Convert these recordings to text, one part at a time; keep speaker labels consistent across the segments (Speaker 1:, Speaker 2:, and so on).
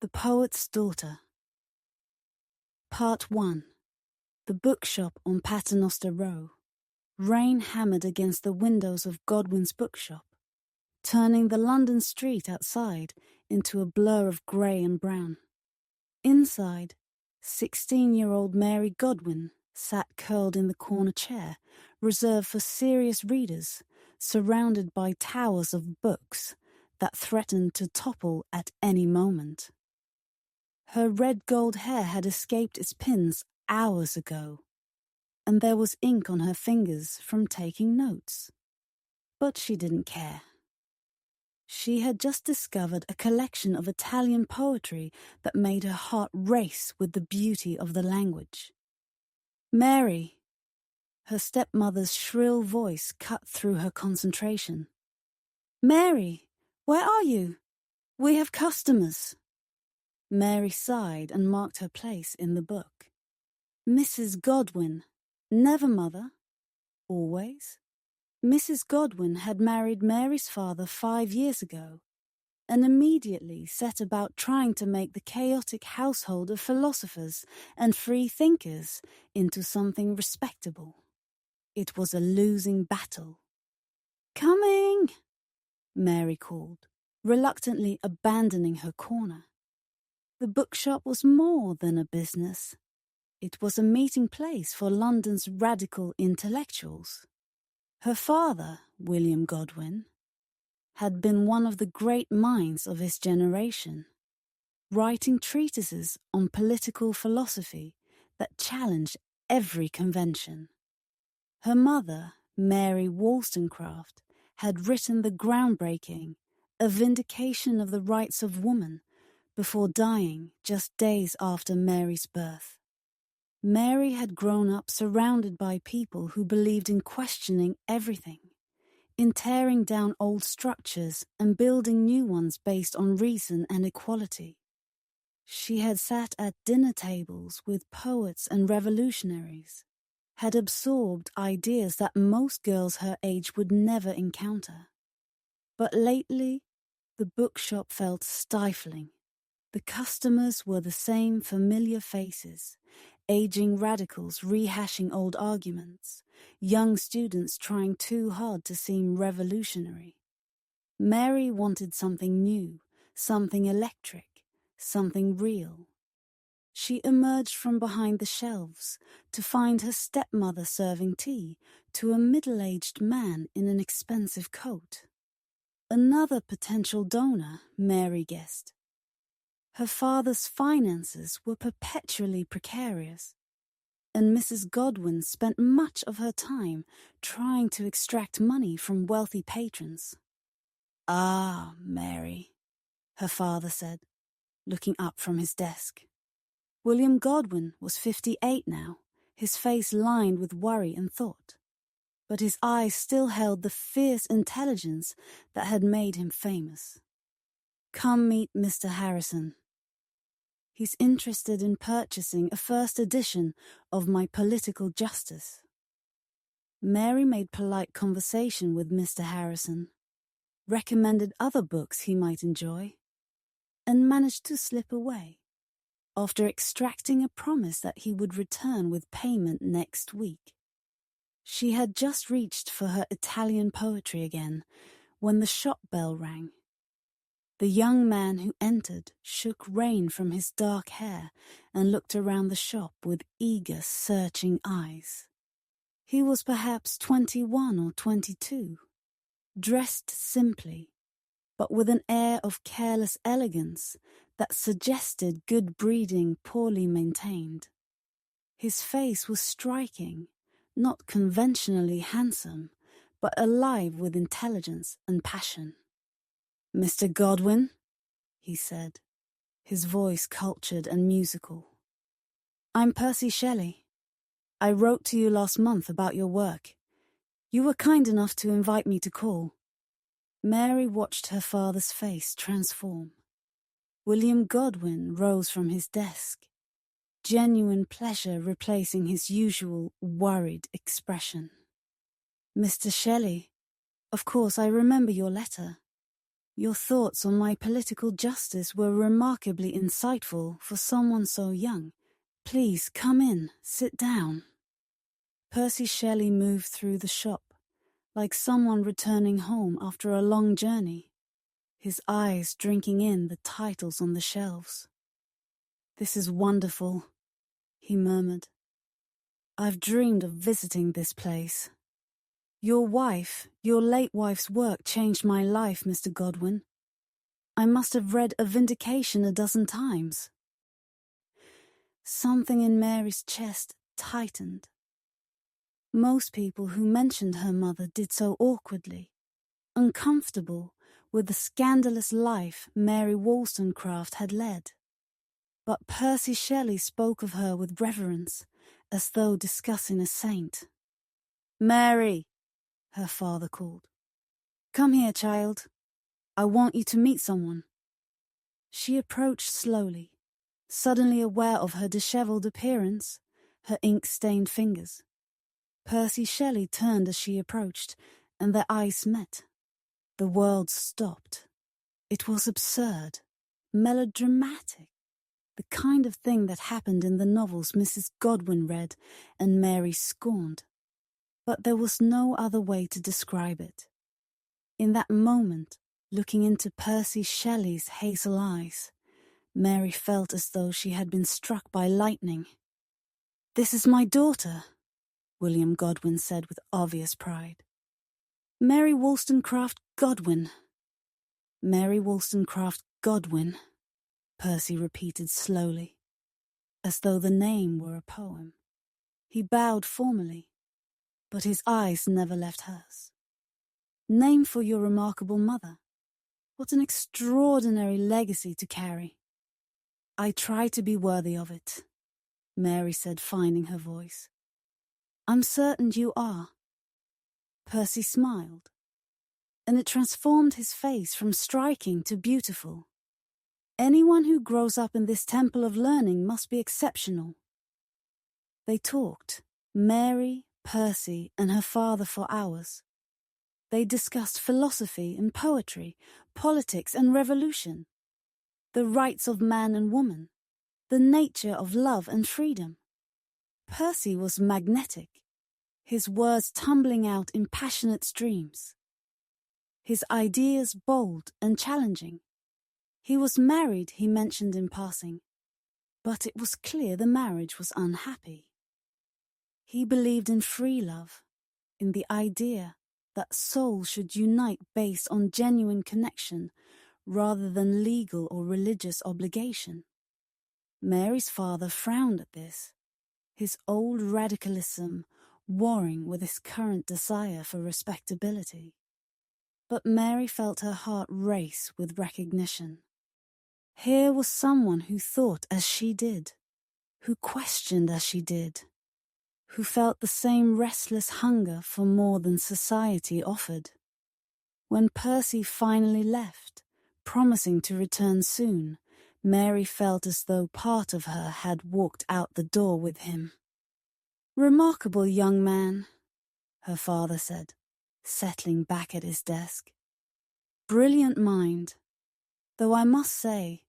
Speaker 1: The Poet's Daughter. Part 1. The bookshop on Paternoster Row. Rain hammered against the windows of Godwin's bookshop, turning the London street outside into a blur of grey and brown. Inside, 16-year-old Mary Godwin sat curled in the corner chair, reserved for serious readers, surrounded by towers of books that threatened to topple at any moment. Her red-gold hair had escaped its pins hours ago, and there was ink on her fingers from taking notes. But she didn't care. She had just discovered a collection of Italian poetry that made her heart race with the beauty of the language. "Mary!" Her stepmother's shrill voice cut through her concentration. "Mary, where are you? We have customers." Mary sighed and marked her place in the book. Mrs. Godwin, never mother, always. Mrs. Godwin had married Mary's father 5 years ago, and immediately set about trying to make the chaotic household of philosophers and free thinkers into something respectable. It was a losing battle. "Coming!" Mary called, reluctantly abandoning her corner. The bookshop was more than a business. It was a meeting place for London's radical intellectuals. Her father, William Godwin, had been one of the great minds of his generation, writing treatises on political philosophy that challenged every convention. Her mother, Mary Wollstonecraft, had written the groundbreaking A Vindication of the Rights of Woman before dying just days after Mary's birth. Mary had grown up surrounded by people who believed in questioning everything, in tearing down old structures and building new ones based on reason and equality. She had sat at dinner tables with poets and revolutionaries, had absorbed ideas that most girls her age would never encounter. But lately, the bookshop felt stifling. The customers were the same familiar faces, aging radicals rehashing old arguments, young students trying too hard to seem revolutionary. Mary wanted something new, something electric, something real. She emerged from behind the shelves to find her stepmother serving tea to a middle-aged man in an expensive coat. Another potential donor, Mary guessed. Her father's finances were perpetually precarious, and Mrs. Godwin spent much of her time trying to extract money from wealthy patrons. "Ah, Mary," her father said, looking up from his desk. William Godwin was 58 now, his face lined with worry and thought, but his eyes still held the fierce intelligence that had made him famous. "Come meet Mr. Harrison. He's interested in purchasing a first edition of My Political Justice." Mary made polite conversation with Mr. Harrison, recommended other books he might enjoy, and managed to slip away, after extracting a promise that he would return with payment next week. She had just reached for her Italian poetry again when the shop bell rang. The young man who entered shook rain from his dark hair and looked around the shop with eager, searching eyes. He was perhaps 21 or 22, dressed simply, but with an air of careless elegance that suggested good breeding poorly maintained. His face was striking, not conventionally handsome, but alive with intelligence and passion. "Mr. Godwin," he said, his voice cultured and musical. "I'm Percy Shelley. I wrote to you last month about your work. You were kind enough to invite me to call." Mary watched her father's face transform. William Godwin rose from his desk, genuine pleasure replacing his usual worried expression. "Mr. Shelley, of course I remember your letter. Your thoughts on my political justice were remarkably insightful for someone so young. Please come in, sit down. Percy Shelley moved through the shop, like someone returning home after a long journey, his eyes drinking in the titles on the shelves. "This is wonderful," he murmured. "I've dreamed of visiting this place. Your late wife's work changed my life, Mr. Godwin. I must have read A Vindication a dozen times." Something in Mary's chest tightened. Most people who mentioned her mother did so awkwardly, uncomfortable with the scandalous life Mary Wollstonecraft had led. But Percy Shelley spoke of her with reverence, as though discussing a saint. "Mary," her father called. "Come here, child. I want you to meet someone." She approached slowly, suddenly aware of her dishevelled appearance, her ink-stained fingers. Percy Shelley turned as she approached, and their eyes met. The world stopped. It was absurd, melodramatic, the kind of thing that happened in the novels Mrs. Godwin read and Mary scorned. But there was no other way to describe it. In that moment, looking into Percy Shelley's hazel eyes, Mary felt as though she had been struck by lightning. "This is my daughter," William Godwin said with obvious pride. "Mary Wollstonecraft Godwin." "Mary Wollstonecraft Godwin," Percy repeated slowly, as though the name were a poem. He bowed formally, but his eyes never left hers. "Name for your remarkable mother. What an extraordinary legacy to carry." "I try to be worthy of it," Mary said, finding her voice. "I'm certain you are." Percy smiled, and it transformed his face from striking to beautiful. Anyone who grows up in this temple of learning must be exceptional. They talked, Mary, Percy, and her father, for hours. They discussed philosophy and poetry, politics and revolution, the rights of man and woman, the nature of love and freedom. Percy was magnetic, his words tumbling out in passionate streams, his ideas bold and challenging. He was married, he mentioned in passing, but it was clear the marriage was unhappy. He believed in free love, in the idea that souls should unite based on genuine connection rather than legal or religious obligation. Mary's father frowned at this, his old radicalism warring with his current desire for respectability. But Mary felt her heart race with recognition. Here was someone who thought as she did, who questioned as she did, who felt the same restless hunger for more than society offered. When Percy finally left, promising to return soon, Mary felt as though part of her had walked out the door with him. "Remarkable young man," her father said, settling back at his desk. "Brilliant mind, though I must say,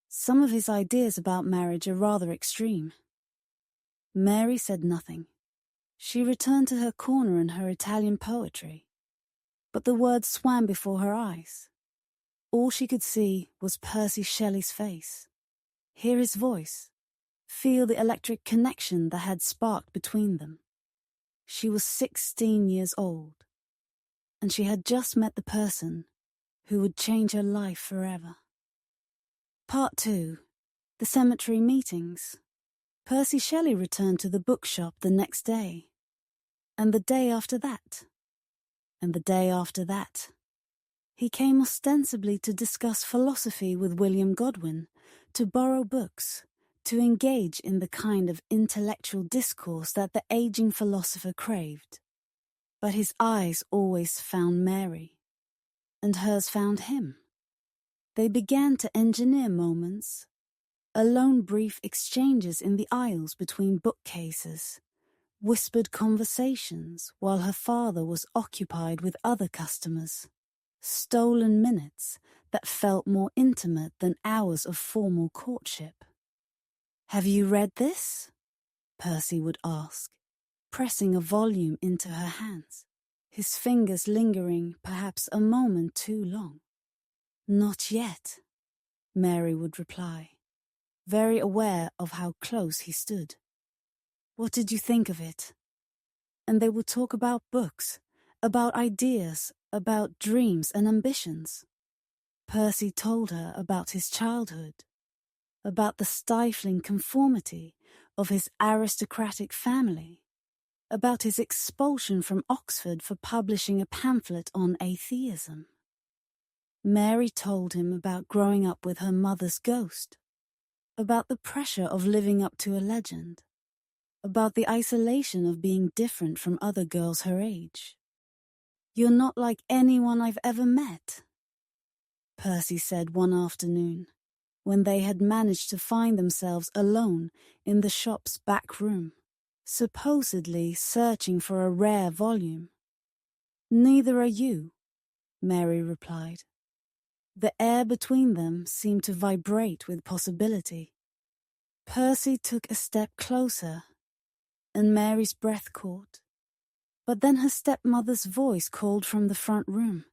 Speaker 1: some of his ideas about marriage are rather extreme." Mary said nothing. She returned to her corner and her Italian poetry, but the words swam before her eyes. All she could see was Percy Shelley's face, hear his voice, feel the electric connection that had sparked between them. She was 16 years old, and she had just met the person who would change her life forever. Part 2. The cemetery meetings. Percy Shelley returned to the bookshop the next day, and the day after that, and the day after that. He came ostensibly to discuss philosophy with William Godwin, to borrow books, to engage in the kind of intellectual discourse that the aging philosopher craved. But his eyes always found Mary, and hers found him. They began to engineer moments, alone brief exchanges in the aisles between bookcases, whispered conversations while her father was occupied with other customers. stolen minutes that felt more intimate than hours of formal courtship. "Have you read this?" Percy would ask, pressing a volume into her hands, his fingers lingering perhaps a moment too long. "Not yet," Mary would reply, very aware of how close he stood. "What did you think of it?" And they would talk about books, about ideas, about dreams and ambitions. Percy told her about his childhood, about the stifling conformity of his aristocratic family, about his expulsion from Oxford for publishing a pamphlet on atheism. Mary told him about growing up with her mother's ghost, about the pressure of living up to a legend, about the isolation of being different from other girls her age. "You're not like anyone I've ever met," Percy said one afternoon, when they had managed to find themselves alone in the shop's back room, supposedly searching for a rare volume. "Neither are you," Mary replied. The air between them seemed to vibrate with possibility. Percy took a step closer, and Mary's breath caught. But then her stepmother's voice called from the front room,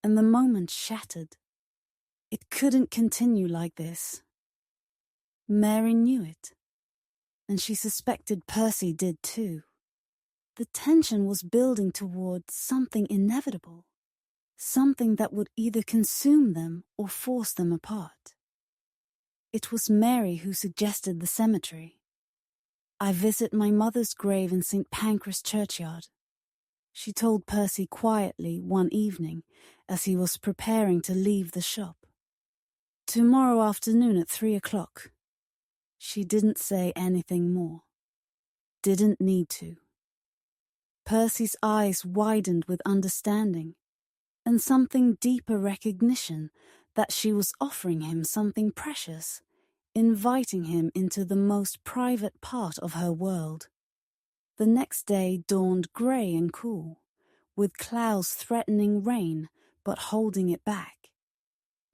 Speaker 1: and the moment shattered. It couldn't continue like this. Mary knew it, and she suspected Percy did too. The tension was building toward something inevitable, something that would either consume them or force them apart. It was Mary who suggested the cemetery. "I visit my mother's grave in St. Pancras churchyard," she told Percy quietly one evening as he was preparing to leave the shop. "Tomorrow afternoon at 3:00. She didn't say anything more. Didn't need to. Percy's eyes widened with understanding, and something deeper recognition that she was offering him something precious, inviting him into the most private part of her world. The next day dawned grey and cool, with clouds threatening rain but holding it back.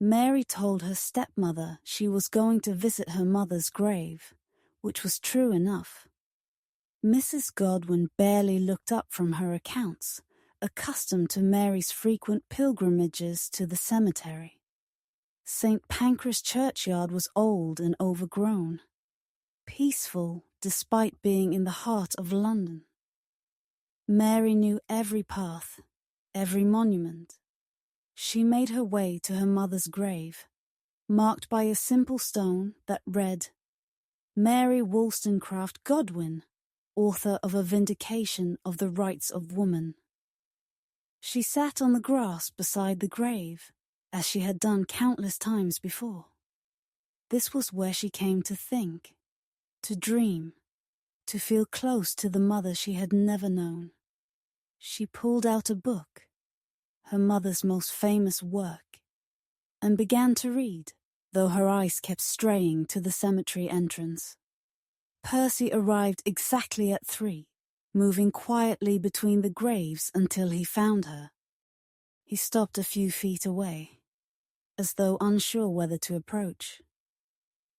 Speaker 1: Mary told her stepmother she was going to visit her mother's grave, which was true enough. Mrs. Godwin barely looked up from her accounts, accustomed to Mary's frequent pilgrimages to the cemetery. St. Pancras churchyard was old and overgrown, peaceful despite being in the heart of London. Mary knew every path, every monument. She made her way to her mother's grave, marked by a simple stone that read, "Mary Wollstonecraft Godwin, author of A Vindication of the Rights of Woman." She sat on the grass beside the grave, as she had done countless times before. This was where she came to think, to dream, to feel close to the mother she had never known. She pulled out a book, her mother's most famous work, and began to read, though her eyes kept straying to the cemetery entrance. Percy arrived exactly at 3, moving quietly between the graves until he found her. He stopped a few feet away, as though unsure whether to approach.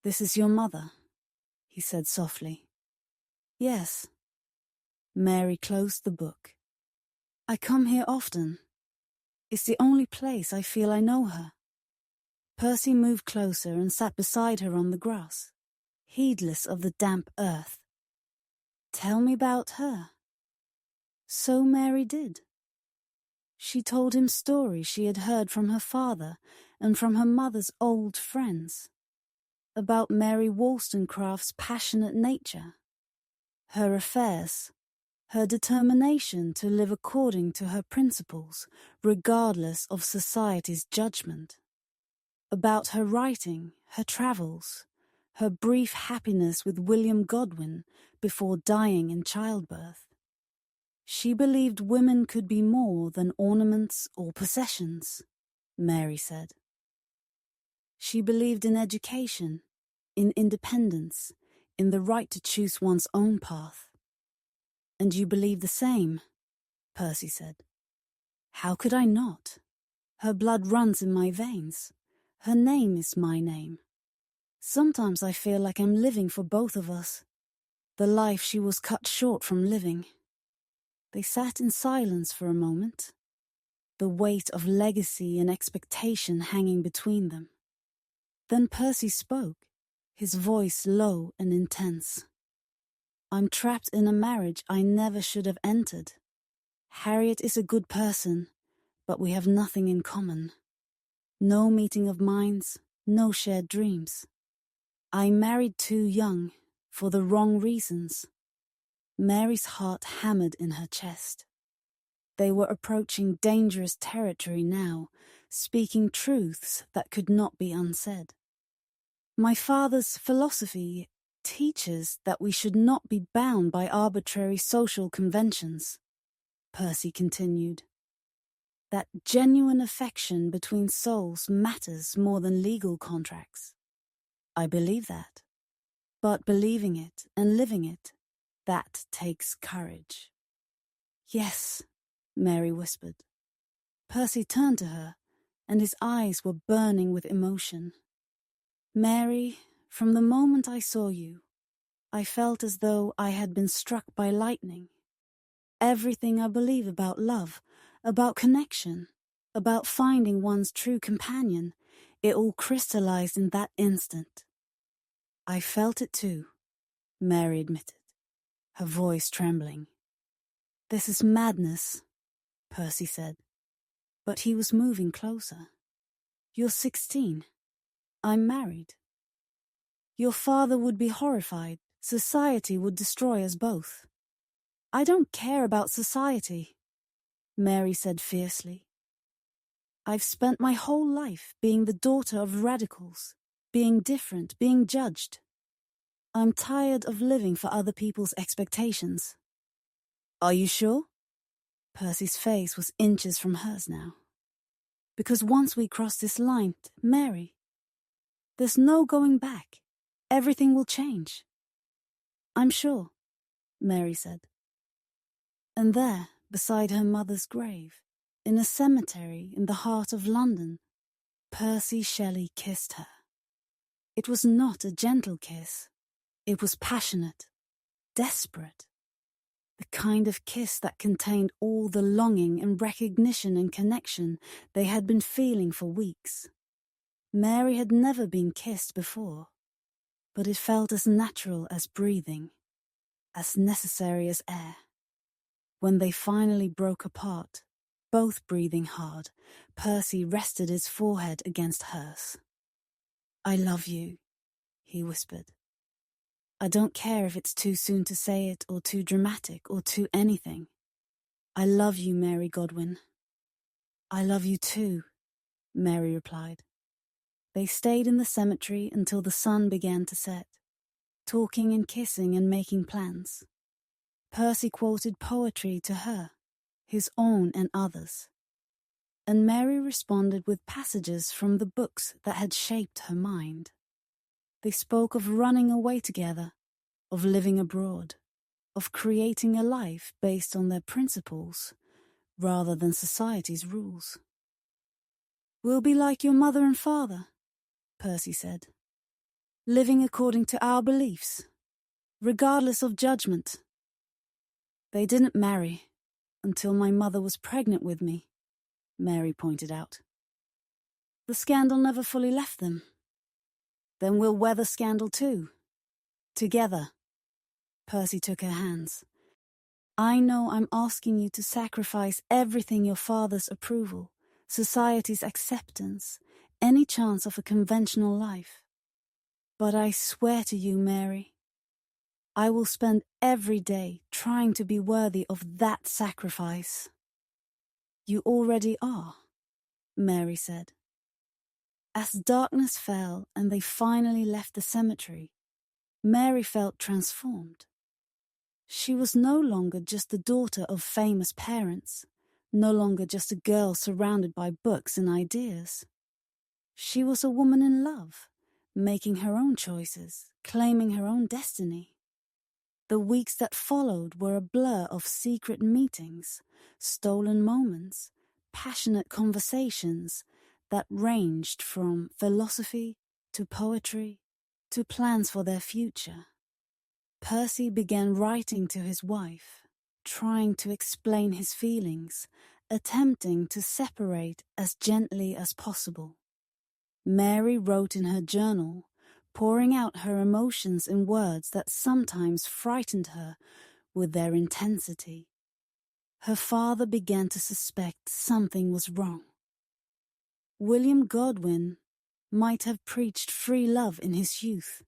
Speaker 1: "This is your mother," he said softly. "Yes." Mary closed the book. "I come here often. It's the only place I feel I know her." Percy moved closer and sat beside her on the grass, heedless of the damp earth. "Tell me about her." So Mary did. She told him stories she had heard from her father and from her mother's old friends, about Mary Wollstonecraft's passionate nature, her affairs, her determination to live according to her principles, regardless of society's judgment, about her writing, her travels, her brief happiness with William Godwin before dying in childbirth. She believed women could be more than ornaments or possessions, Mary said. She believed in education, in independence, in the right to choose one's own path. "And you believe the same?" Percy said. "How could I not?" Her blood runs in my veins. Her name is my name. Sometimes I feel like I'm living for both of us, the life she was cut short from living." They sat in silence for a moment, the weight of legacy and expectation hanging between them. Then Percy spoke, his voice low and intense. "I'm trapped in a marriage I never should have entered. Harriet is a good person, but we have nothing in common. No meeting of minds, no shared dreams. I married too young, for the wrong reasons." Mary's heart hammered in her chest. They were approaching dangerous territory now, speaking truths that could not be unsaid. "My father's philosophy teaches that we should not be bound by arbitrary social conventions," Percy continued. "That genuine affection between souls matters more than legal contracts. I believe that. But believing it and living it, that takes courage." "Yes," Mary whispered. Percy turned to her, and his eyes were burning with emotion. "Mary, from the moment I saw you, I felt as though I had been struck by lightning. Everything I believe about love, about connection, about finding one's true companion, it all crystallized in that instant." "I felt it too," Mary admitted, her voice trembling. "This is madness," Percy said, but he was moving closer. "You're 16. I'm married. Your father would be horrified. Society would destroy us both." "I don't care about society," Mary said fiercely. "I've spent my whole life being the daughter of radicals, being different, being judged. I'm tired of living for other people's expectations." "Are you sure?" Percy's face was inches from hers now. "Because once we cross this line, Mary, there's no going back. Everything will change." "I'm sure," Mary said. And there, beside her mother's grave, in a cemetery in the heart of London, Percy Shelley kissed her. It was not a gentle kiss. It was passionate, desperate. The kind of kiss that contained all the longing and recognition and connection they had been feeling for weeks. Mary had never been kissed before, but it felt as natural as breathing, as necessary as air. When they finally broke apart, both breathing hard, Percy rested his forehead against hers. "I love you," he whispered. "I don't care if it's too soon to say it, or too dramatic, or too anything. I love you, Mary Godwin." "I love you too," Mary replied. They stayed in the cemetery until the sun began to set, talking and kissing and making plans. Percy quoted poetry to her, his own and others, and Mary responded with passages from the books that had shaped her mind. They spoke of running away together, of living abroad, of creating a life based on their principles rather than society's rules. "We'll be like your mother and father," Percy said, "living according to our beliefs, regardless of judgment." "They didn't marry until my mother was pregnant with me," Mary pointed out. "The scandal never fully left them." "Then we'll weather scandal too. Together." Percy took her hands. "I know I'm asking you to sacrifice everything, your father's approval, society's acceptance, any chance of a conventional life. But I swear to you, Mary, I will spend every day trying to be worthy of that sacrifice." "You already are," Mary said. As darkness fell and they finally left the cemetery, Mary felt transformed. She was no longer just the daughter of famous parents, no longer just a girl surrounded by books and ideas. She was a woman in love, making her own choices, claiming her own destiny. The weeks that followed were a blur of secret meetings, stolen moments, passionate conversations that ranged from philosophy to poetry to plans for their future. Percy began writing to his wife, trying to explain his feelings, attempting to separate as gently as possible. Mary wrote in her journal, pouring out her emotions in words that sometimes frightened her with their intensity. Her father began to suspect something was wrong. William Godwin might have preached free love in his youth,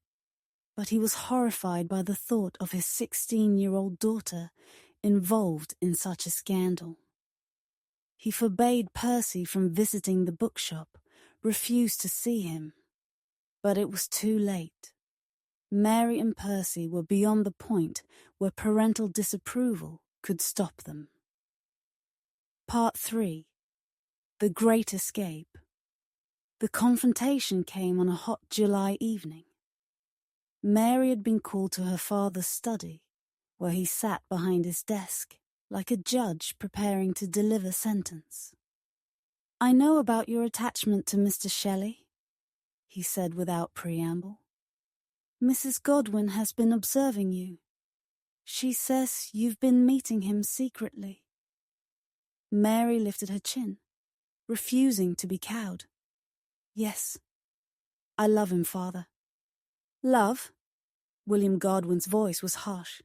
Speaker 1: but he was horrified by the thought of his 16-year-old daughter involved in such a scandal. He forbade Percy from visiting the bookshop, refused to see him. But it was too late. Mary and Percy were beyond the point where parental disapproval could stop them. Part 3. The Great Escape. The confrontation came on a hot July evening. Mary had been called to her father's study, where he sat behind his desk, like a judge preparing to deliver sentence. "I know about your attachment to Mr. Shelley," he said without preamble. "Mrs. Godwin has been observing you. She says you've been meeting him secretly." Mary lifted her chin, refusing to be cowed. "Yes, I love him, father." "Love?" William Godwin's voice was harsh.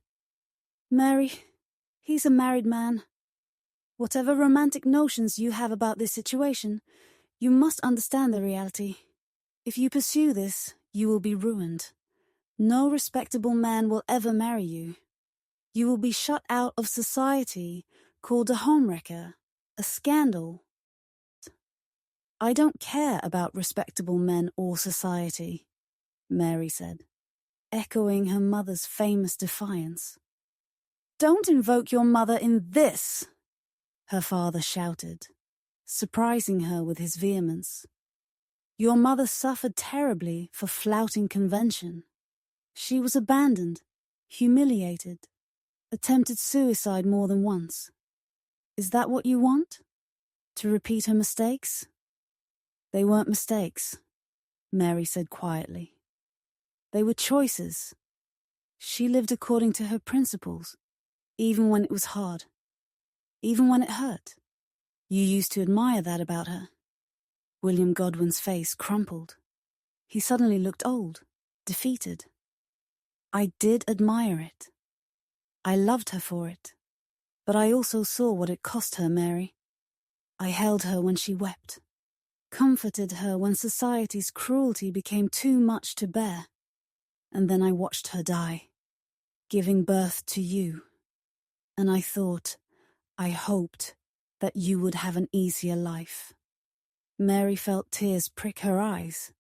Speaker 1: "Mary, he's a married man. Whatever romantic notions you have about this situation, you must understand the reality. If you pursue this, you will be ruined. No respectable man will ever marry you. You will be shut out of society, called a homewrecker, a scandal." "I don't care about respectable men or society," Mary said, echoing her mother's famous defiance. "Don't invoke your mother in this," her father shouted, surprising her with his vehemence. "Your mother suffered terribly for flouting convention. She was abandoned, humiliated, attempted suicide more than once. Is that what you want? To repeat her mistakes?" "They weren't mistakes," Mary said quietly. "They were choices. She lived according to her principles, even when it was hard, even when it hurt. You used to admire that about her." William Godwin's face crumpled. He suddenly looked old, defeated. "I did admire it. I loved her for it. But I also saw what it cost her, Mary. I held her when she wept, comforted her when society's cruelty became too much to bear. And then I watched her die, giving birth to you. And I thought, I hoped, that you would have an easier life." Mary felt tears prick her eyes,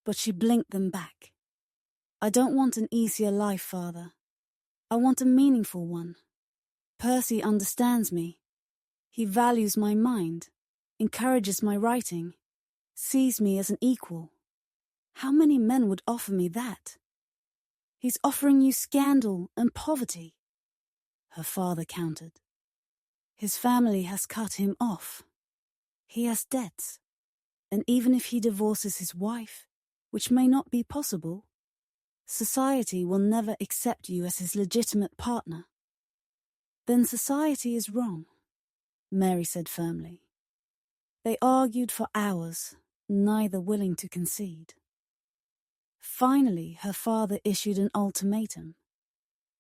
Speaker 1: but she blinked them back. "I don't want an easier life, father. I want a meaningful one. Percy understands me. He values my mind, encourages my writing, sees me as an equal. How many men would offer me that? He's offering you scandal and poverty," her father countered. "His family has cut him off. He has debts, and even if he divorces his wife, which may not be possible, society will never accept you as his legitimate partner." "Then society is wrong," Mary said firmly. They argued for hours, neither willing to concede. Finally, her father issued an ultimatum.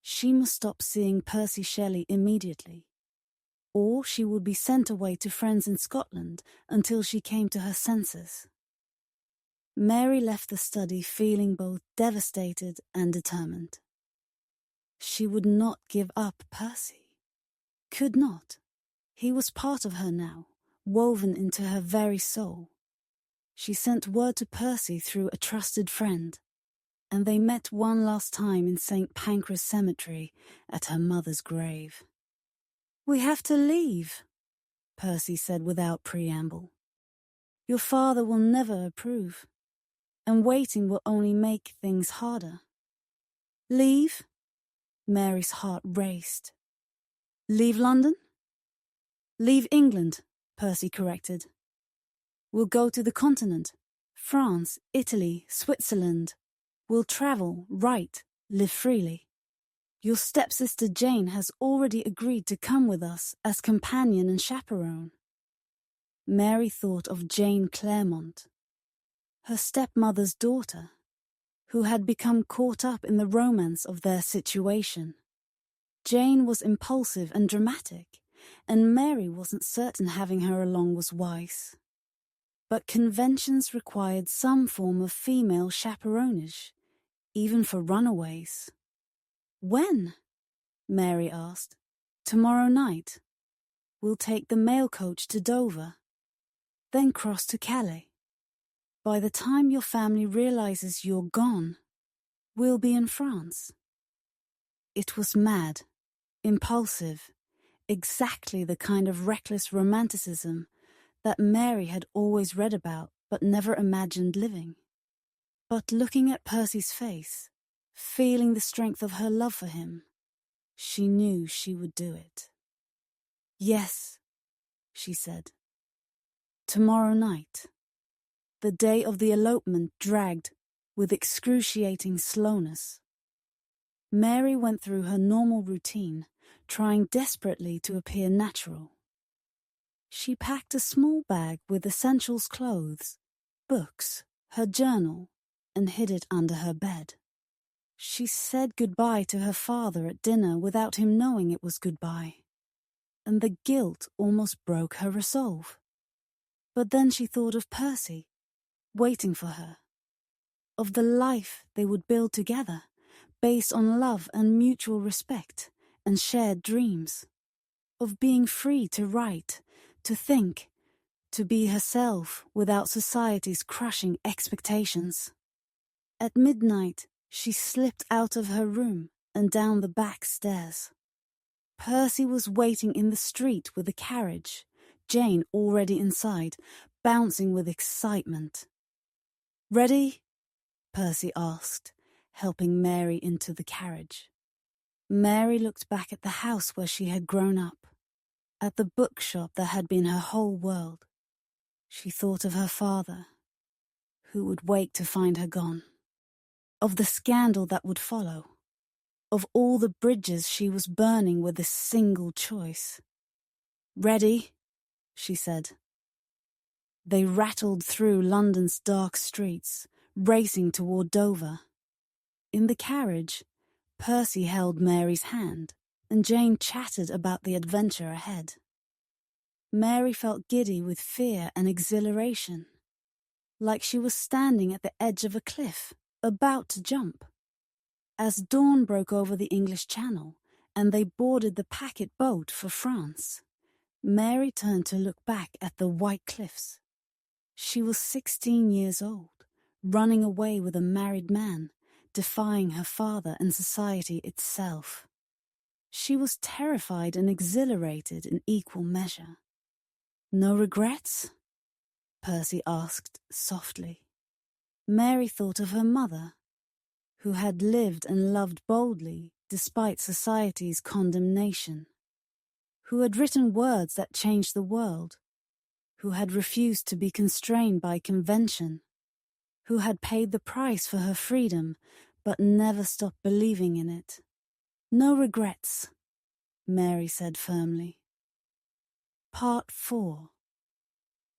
Speaker 1: She must stop seeing Percy Shelley immediately, or she would be sent away to friends in Scotland until she came to her senses. Mary left the study feeling both devastated and determined. She would not give up Percy. Could not. He was part of her now, woven into her very soul. She sent word to Percy through a trusted friend, and they met one last time in St. Pancras Cemetery at her mother's grave. "We have to leave," Percy said without preamble. "Your father will never approve, and waiting will only make things harder." "Leave?" Mary's heart raced. "Leave London?" "Leave England," Percy corrected. We'll go to the continent. France, Italy, Switzerland. We'll travel, write, live freely. Your stepsister Jane has already agreed to come with us as companion and chaperone. Mary thought of Jane Clairmont, her stepmother's daughter, who had become caught up in the romance of their situation. Jane was impulsive and dramatic, and Mary wasn't certain having her along was wise. But conventions required some form of female chaperonage, even for runaways. When? Mary asked. Tomorrow night. We'll take the mail coach to Dover, then cross to Calais. By the time your family realizes you're gone, we'll be in France. It was mad, impulsive, exactly the kind of reckless romanticism that Mary had always read about but never imagined living. But looking at Percy's face, feeling the strength of her love for him, she knew she would do it. Yes, she said. Tomorrow night. The day of the elopement dragged with excruciating slowness. Mary went through her normal routine, trying desperately to appear natural. She packed a small bag with essentials clothes, books, her journal, and hid it under her bed. She said goodbye to her father at dinner without him knowing it was goodbye, and the guilt almost broke her resolve. But then she thought of Percy, waiting for her, of the life they would build together, based on love and mutual respect and shared dreams, of being free to write, to think, to be herself without society's crushing expectations. At midnight, she slipped out of her room and down the back stairs. Percy was waiting in the street with a carriage, Jane already inside, bouncing with excitement. "Ready?" Percy asked, helping Mary into the carriage. Mary looked back at the house where she had grown up, at the bookshop that had been her whole world. She thought of her father, who would wake to find her gone, of the scandal that would follow, of all the bridges she was burning with this single choice. "Ready?" she said. They rattled through London's dark streets, racing toward Dover. In the carriage, Percy held Mary's hand, and Jane chatted about the adventure ahead. Mary felt giddy with fear and exhilaration, like she was standing at the edge of a cliff, about to jump. As dawn broke over the English Channel, and they boarded the packet boat for France, Mary turned to look back at the white cliffs. She was 16 years old, running away with a married man, defying her father and society itself. She was terrified and exhilarated in equal measure. "No regrets?" Percy asked softly. Mary thought of her mother, who had lived and loved boldly despite society's condemnation, who had written words that changed the world, who had refused to be constrained by convention, who had paid the price for her freedom but never stopped believing in it. "No regrets," Mary said firmly. Part 4.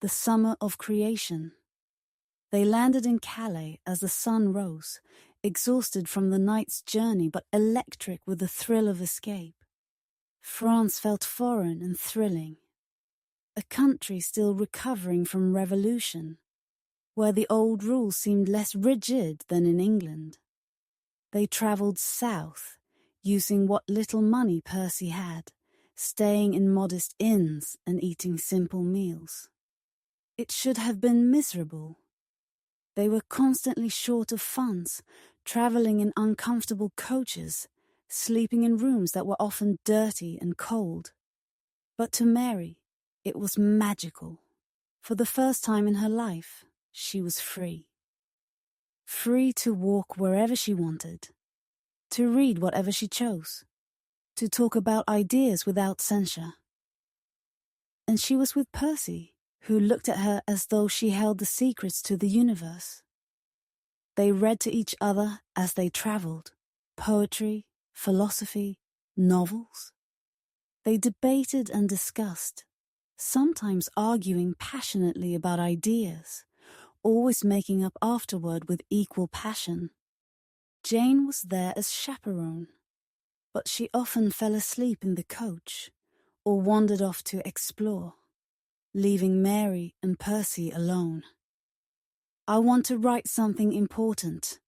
Speaker 1: The Summer of Creation. They landed in Calais as the sun rose, exhausted from the night's journey but electric with the thrill of escape. France felt foreign and thrilling. A country still recovering from revolution, where the old rules seemed less rigid than in England. They travelled south, using what little money Percy had, staying in modest inns and eating simple meals. It should have been miserable. They were constantly short of funds, travelling in uncomfortable coaches, sleeping in rooms that were often dirty and cold. But to Mary, it was magical. For the first time in her life, she was free. Free to walk wherever she wanted, to read whatever she chose, to talk about ideas without censure. And she was with Percy, who looked at her as though she held the secrets to the universe. They read to each other as they travelled, poetry, philosophy, novels. They debated and discussed, sometimes arguing passionately about ideas, always making up afterward with equal passion. Jane was there as chaperone, but she often fell asleep in the coach or wandered off to explore, leaving Mary and Percy alone. "I want to write something important,"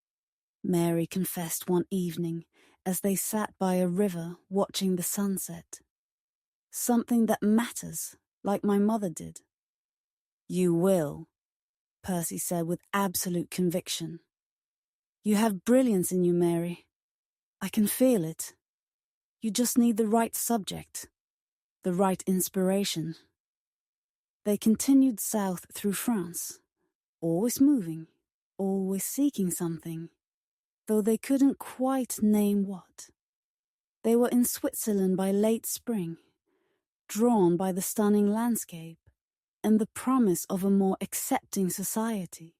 Speaker 1: Mary confessed one evening as they sat by a river watching the sunset. "Something that matters, like my mother did." "You will," Percy said with absolute conviction. "You have brilliance in you, Mary. I can feel it. You just need the right subject, the right inspiration." They continued south through France, always moving, always seeking something, though they couldn't quite name what. They were in Switzerland by late spring, drawn by the stunning landscape and the promise of a more accepting society.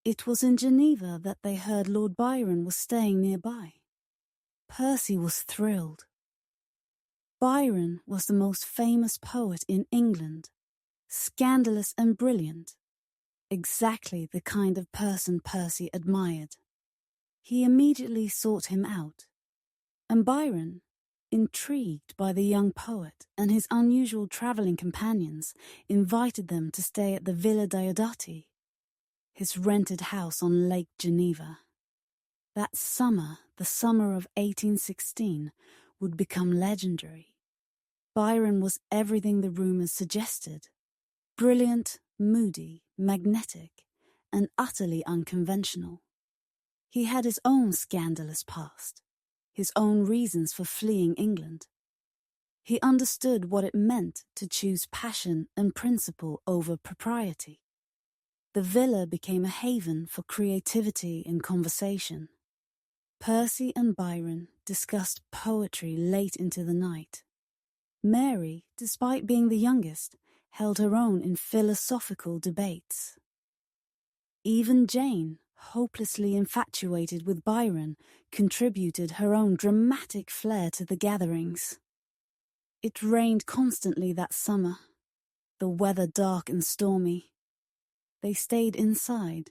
Speaker 1: It was in Geneva that they heard Lord Byron was staying nearby. Percy was thrilled. Byron was the most famous poet in England, scandalous and brilliant, exactly the kind of person Percy admired. He immediately sought him out, and Byron, intrigued by the young poet and his unusual travelling companions, invited them to stay at the Villa Diodati, his rented house on Lake Geneva. That summer, the summer of 1816, would become legendary. Byron was everything the rumours suggested: brilliant, moody, magnetic, and utterly unconventional. He had his own scandalous past, his own reasons for fleeing England. He understood what it meant to choose passion and principle over propriety. The villa became a haven for creativity and conversation. Percy and Byron discussed poetry late into the night. Mary, despite being the youngest, held her own in philosophical debates. Even Jane, hopelessly infatuated with Byron, contributed her own dramatic flair to the gatherings. It rained constantly that summer, the weather dark and stormy. They stayed inside,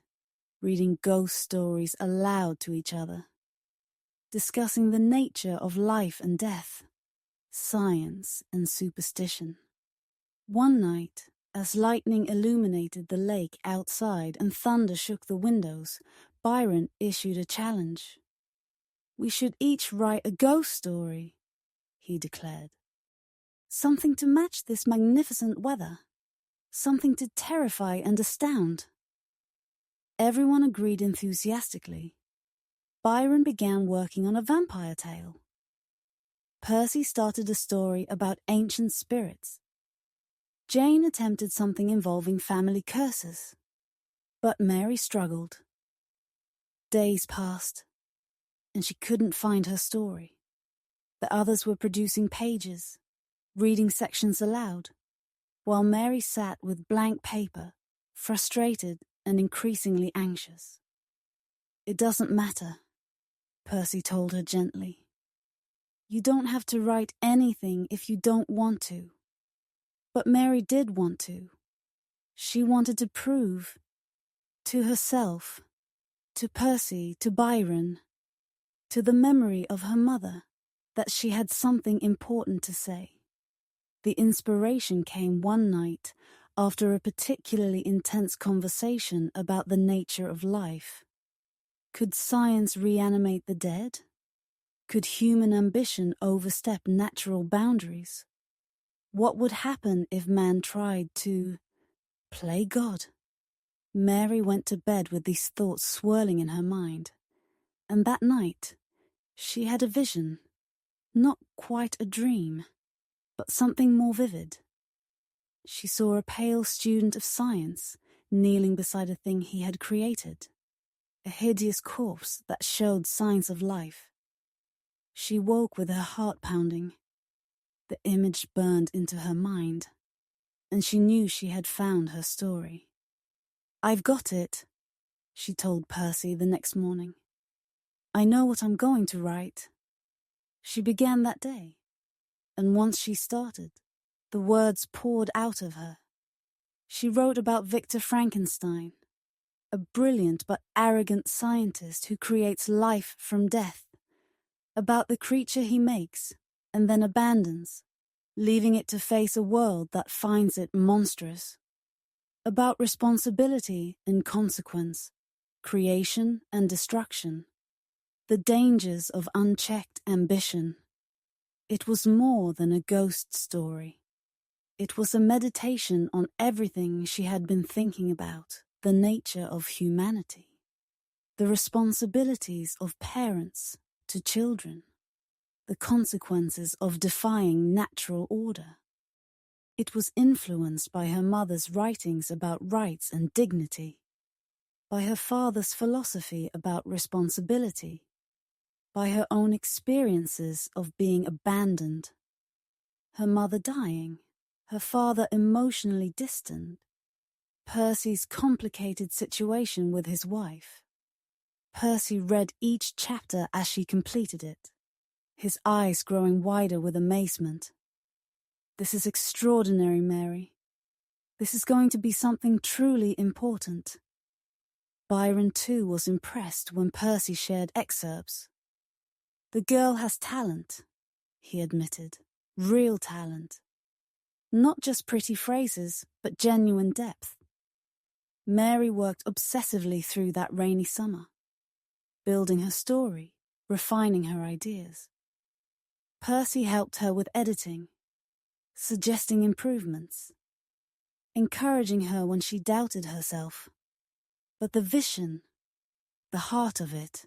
Speaker 1: reading ghost stories aloud to each other, discussing the nature of life and death, science and superstition. One night, as lightning illuminated the lake outside and thunder shook the windows, Byron issued a challenge. "We should each write a ghost story," he declared. "Something to match this magnificent weather. Something to terrify and astound." Everyone agreed enthusiastically. Byron began working on a vampire tale. Percy started a story about ancient spirits. Jane attempted something involving family curses, but Mary struggled. Days passed, and she couldn't find her story. The others were producing pages, reading sections aloud, while Mary sat with blank paper, frustrated and increasingly anxious. "It doesn't matter," Percy told her gently. "You don't have to write anything if you don't want to." But Mary did want to. She wanted to prove to herself, to Percy, to Byron, to the memory of her mother, that she had something important to say. The inspiration came one night after a particularly intense conversation about the nature of life. Could science reanimate the dead? Could human ambition overstep natural boundaries? What would happen if man tried to play God? Mary went to bed with these thoughts swirling in her mind, and that night she had a vision, not quite a dream, but something more vivid. She saw a pale student of science kneeling beside a thing he had created, a hideous corpse that showed signs of life. She woke with her heart pounding. The image burned into her mind. and she knew she had found her story. "I've got it," she told Percy the next morning. "I know what I'm going to write." She began that day, and once she started, the words poured out of her. She wrote about Victor Frankenstein, a brilliant but arrogant scientist who creates life from death, about the creature he makes and then abandons, leaving it to face a world that finds it monstrous, about responsibility and consequence, creation and destruction, the dangers of unchecked ambition. It was more than a ghost story. It was a meditation on everything she had been thinking about, the nature of humanity, the responsibilities of parents to children, the consequences of defying natural order. It was influenced by her mother's writings about rights and dignity, by her father's philosophy about responsibility, by her own experiences of being abandoned, her mother dying, her father emotionally distant, Percy's complicated situation with his wife. Percy read each chapter as she completed it, his eyes growing wider with amazement. "This is extraordinary, Mary. This is going to be something truly important." Byron too was impressed when Percy shared excerpts. "The girl has talent," he admitted, "real talent. Not just pretty phrases, but genuine depth." Mary worked obsessively through that rainy summer, building her story, refining her ideas. Percy helped her with editing, suggesting improvements, encouraging her when she doubted herself. But the vision, the heart of it,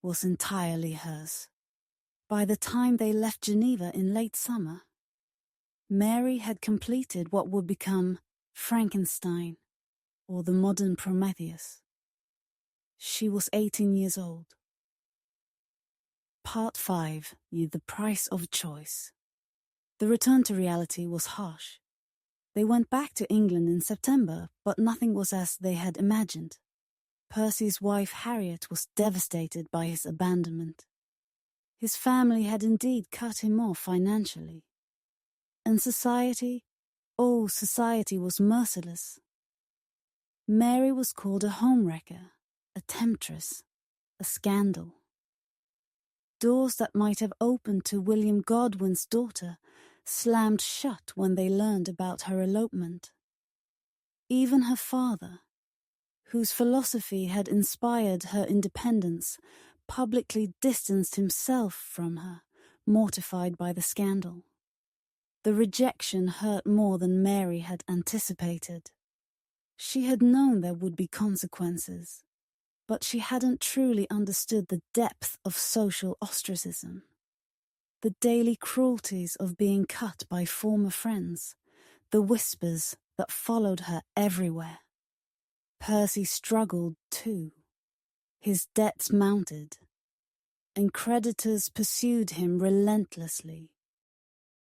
Speaker 1: was entirely hers. By the time they left Geneva in late summer, Mary had completed what would become Frankenstein, or the modern Prometheus. She was 18 years old. Part 5, The Price of Choice. The return to reality was harsh. They went back to England in September, but nothing was as they had imagined. Percy's wife Harriet was devastated by his abandonment. His family had indeed cut him off financially. And society, oh, society was merciless. Mary was called a homewrecker, a temptress, a scandal. Doors that might have opened to William Godwin's daughter slammed shut when they learned about her elopement. Even her father, whose philosophy had inspired her independence, publicly distanced himself from her, mortified by the scandal. The rejection hurt more than Mary had anticipated. She had known there would be consequences, but she hadn't truly understood the depth of social ostracism. The daily cruelties of being cut by former friends, the whispers that followed her everywhere. Percy struggled too. His debts mounted, and creditors pursued him relentlessly.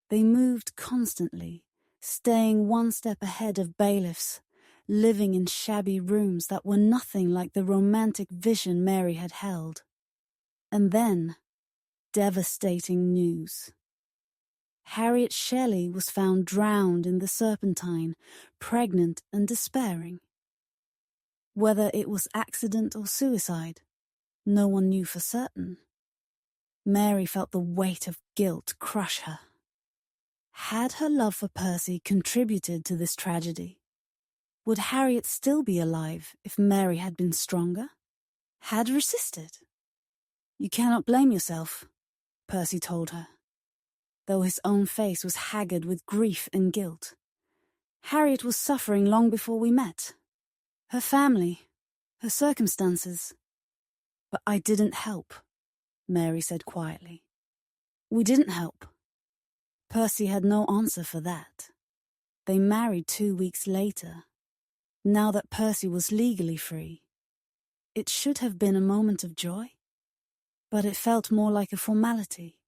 Speaker 1: They moved constantly, staying one step ahead of bailiffs, living in shabby rooms that were nothing like the romantic vision Mary had held. And then, devastating news. Harriet Shelley was found drowned in the Serpentine, pregnant and despairing. Whether it was accident or suicide, no one knew for certain. Mary felt the weight of guilt crush her. Had her love for Percy contributed to this tragedy? Would Harriet still be alive if Mary had been stronger? Had resisted? "You cannot blame yourself," Percy told her, though his own face was haggard with grief and guilt. "Harriet was suffering long before we met. Her family, her circumstances. But I didn't help," Mary said quietly. "We didn't help." Percy had no answer for that. They married 2 weeks later. Now that Percy was legally free, it should have been a moment of joy, but it felt more like a formality,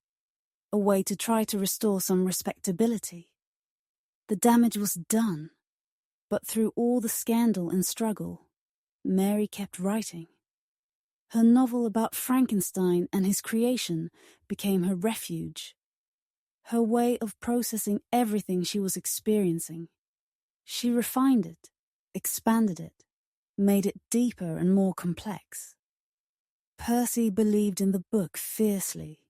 Speaker 1: a way to try to restore some respectability. The damage was done, but through all the scandal and struggle, Mary kept writing. Her novel about Frankenstein and his creation became her refuge, her way of processing everything she was experiencing. She refined it, expanded it, made it deeper and more complex. Percy believed in the book fiercely.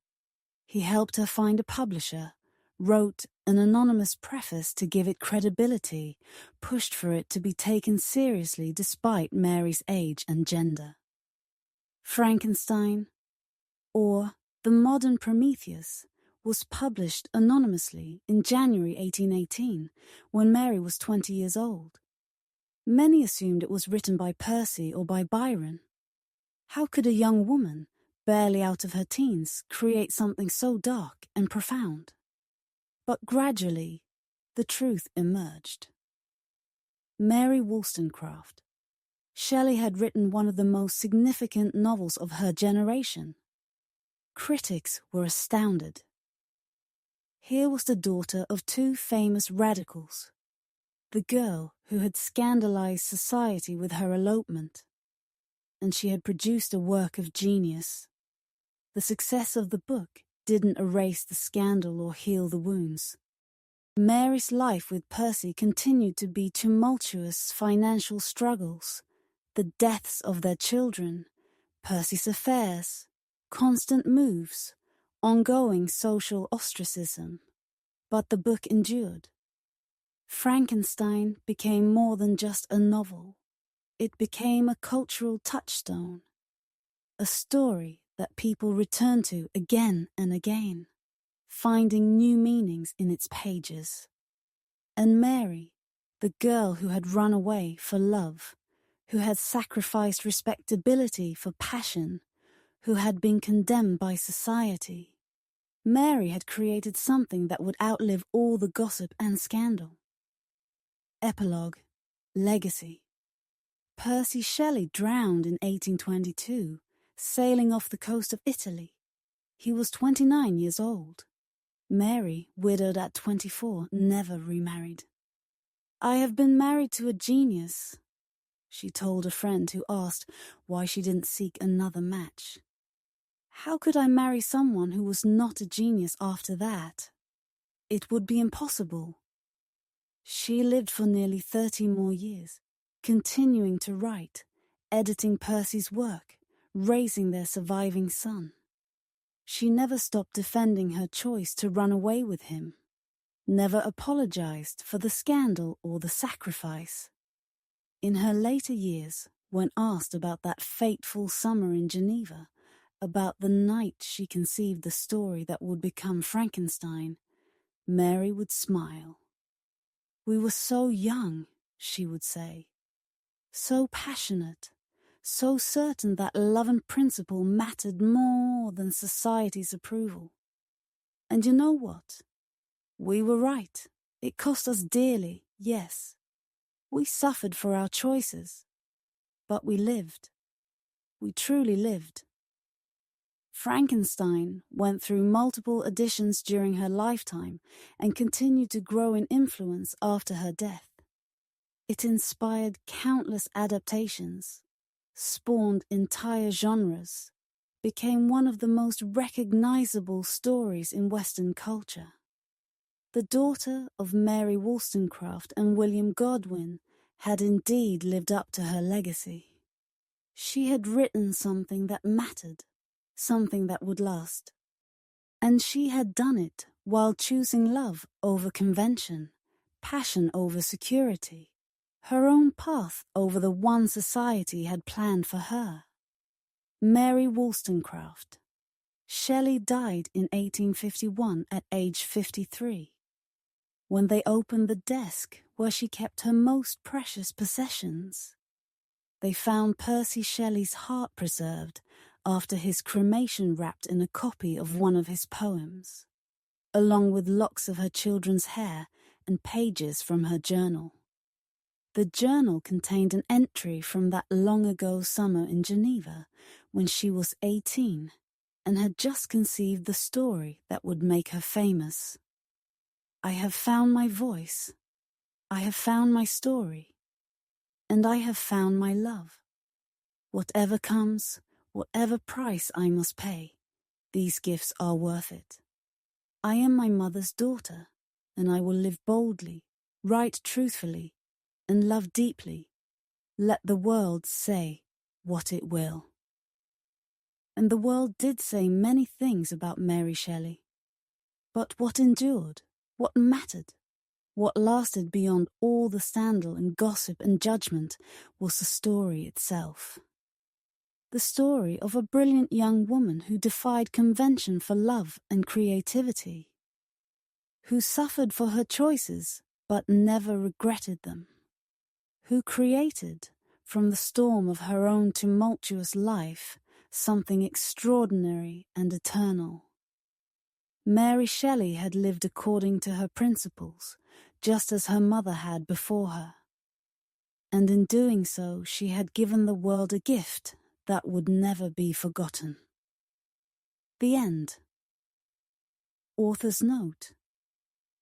Speaker 1: He helped her find a publisher, wrote an anonymous preface to give it credibility, pushed for it to be taken seriously despite Mary's age and gender. Frankenstein, or The Modern Prometheus, was published anonymously in January 1818, when Mary was 20 years old. Many assumed it was written by Percy or by Byron. How could a young woman, barely out of her teens, create something so dark and profound? But gradually, the truth emerged. Mary Wollstonecraft. Shelley had written one of the most significant novels of her generation. Critics were astounded. Here was the daughter of two famous radicals, the girl who had scandalized society with her elopement, and she had produced a work of genius. The success of the book didn't erase the scandal or heal the wounds. Mary's life with Percy continued to be tumultuous financial struggles, the deaths of their children, Percy's affairs, constant moves, ongoing social ostracism. But the book endured. Frankenstein became more than just a novel. It became a cultural touchstone, a story that people return to again and again, finding new meanings in its pages. And Mary, the girl who had run away for love, who had sacrificed respectability for passion, who had been condemned by society. Mary had created something that would outlive all the gossip and scandal. Epilogue. Legacy. Percy Shelley drowned in 1822, sailing off the coast of Italy. He was 29 years old. Mary, widowed at 24, never remarried. "I have been married to a genius," she told a friend who asked why she didn't seek another match. "How could I marry someone who was not a genius after that? It would be impossible." She lived for nearly 30 more years, continuing to write, editing Percy's work, raising their surviving son. She never stopped defending her choice to run away with him, never apologized for the scandal or the sacrifice. In her later years, when asked about that fateful summer in Geneva, about the night she conceived the story that would become Frankenstein, Mary would smile. "We were so young," she would say, "so passionate, so certain that love and principle mattered more than society's approval. And you know what? We were right. It cost us dearly, yes. We suffered for our choices. But we lived. We truly lived." Frankenstein went through multiple editions during her lifetime and continued to grow in influence after her death. It inspired countless adaptations, spawned entire genres, became one of the most recognizable stories in Western culture. The daughter of Mary Wollstonecraft and William Godwin had indeed lived up to her legacy. She had written something that mattered, something that would last. And she had done it while choosing love over convention, passion over security, her own path over the one society had planned for her. Mary Wollstonecraft. Shelley died in 1851 at age 53. When they opened the desk where she kept her most precious possessions, they found Percy Shelley's heart preserved after his cremation wrapped in a copy of one of his poems, along with locks of her children's hair and pages from her journal. The journal contained an entry from that long-ago summer in Geneva when she was 18 and had just conceived the story that would make her famous. "I have found my voice," I have found my story, and I have found my love. Whatever comes, whatever price I must pay, these gifts are worth it. I am my mother's daughter, and I will live boldly, write truthfully, and love deeply. Let the world say what it will. And the world did say many things about Mary Shelley. But what endured? What mattered? What lasted beyond all the scandal and gossip and judgment was the story itself. The story of a brilliant young woman who defied convention for love and creativity, who suffered for her choices but never regretted them, who created, from the storm of her own tumultuous life, something extraordinary and eternal. Mary Shelley had lived according to her principles, just as her mother had before her. And in doing so, she had given the world a gift that would never be forgotten. The end. Author's note.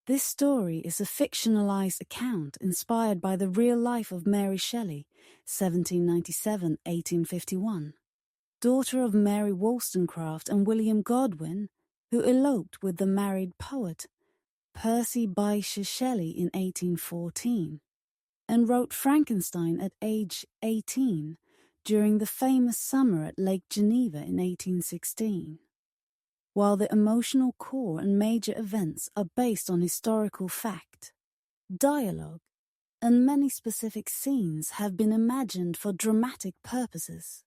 Speaker 1: This story is a fictionalized account inspired by the real life of Mary Shelley, 1797-1851, daughter of Mary Wollstonecraft and William Godwin, who eloped with the married poet Percy Shelley in 1814, and wrote Frankenstein at age 18 during the famous summer at Lake Geneva in 1816. While the emotional core and major events are based on historical fact, dialogue, and many specific scenes have been imagined for dramatic purposes.